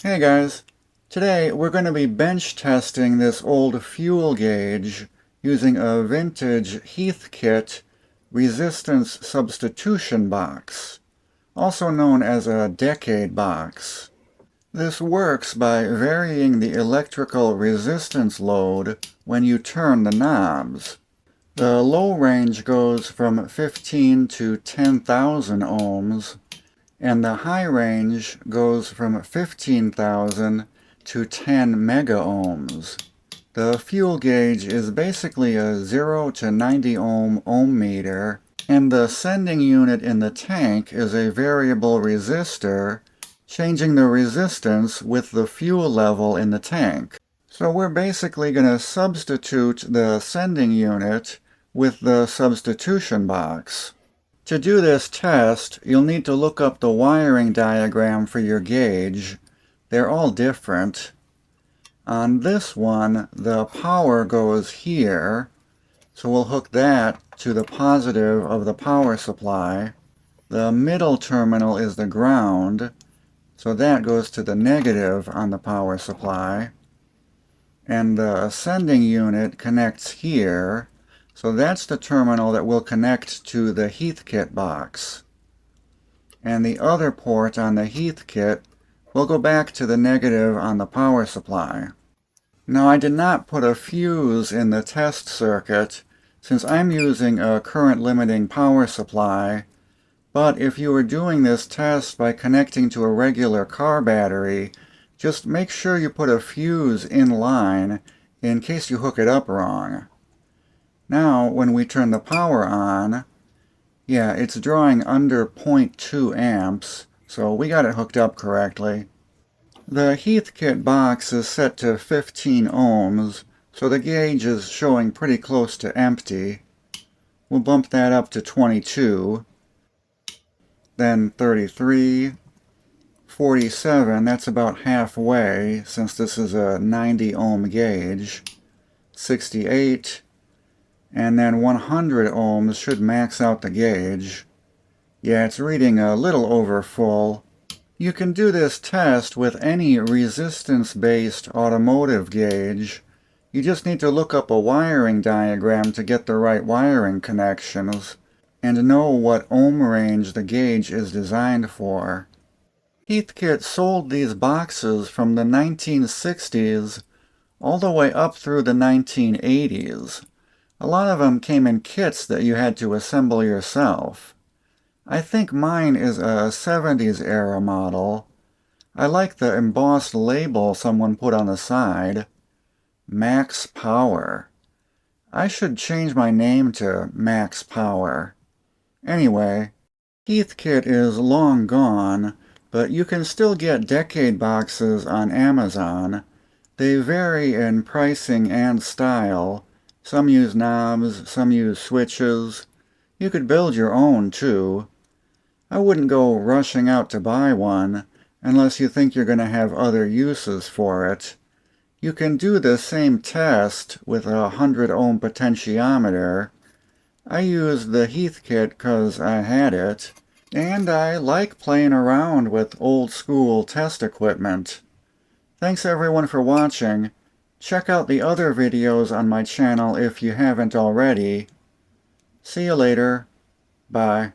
Hey guys, today we're going to be bench testing this old fuel gauge using a vintage Heathkit resistance substitution box, also known as a decade box. This works by varying the electrical resistance load when you turn the knobs. The low range goes from 15 to 10,000 ohms, and the high range goes from 15,000 to 10 mega ohms. The fuel gauge is basically a 0 to 90 ohm meter, and the sending unit in the tank is a variable resistor, changing the resistance with the fuel level in the tank. So we're basically going to substitute the sending unit with the substitution box. To do this test, you'll need to look up the wiring diagram for your gauge. They're all different. On this one, the power goes here, so we'll hook that to the positive of the power supply. The middle terminal is the ground, so that goes to the negative on the power supply. And the sending unit connects here, so that's the terminal that will connect to the Heathkit box. And the other port on the Heathkit will go back to the negative on the power supply. Now I did not put a fuse in the test circuit since I'm using a current limiting power supply, but if you were doing this test by connecting to a regular car battery, just make sure you put a fuse in line in case you hook it up wrong. Now, when we turn the power on, yeah, it's drawing under 0.2 amps, so we got it hooked up correctly. The Heathkit box is set to 15 ohms, so the gauge is showing pretty close to empty. We'll bump that up to 22, then 33, 47, that's about halfway since this is a 90 ohm gauge, 68, and then 100 ohms should max out the gauge. Yeah, it's reading a little over full. You can do this test with any resistance-based automotive gauge. You just need to look up a wiring diagram to get the right wiring connections and know what ohm range the gauge is designed for. Heathkit sold these boxes from the 1960s all the way up through the 1980s. A lot of them came in kits that you had to assemble yourself. I think mine is a 70s era model. I like the embossed label someone put on the side. Max Power. I should change my name to Max Power. Anyway, Heathkit is long gone, but you can still get decade boxes on Amazon. They vary in pricing and style. Some use knobs, some use switches. You could build your own, too. I wouldn't go rushing out to buy one unless you think you're going to have other uses for it. You can do the same test with a 100 ohm potentiometer. I used the Heathkit because I had it, and I like playing around with old school test equipment. Thanks everyone for watching. Check out the other videos on my channel if you haven't already. See you later. Bye.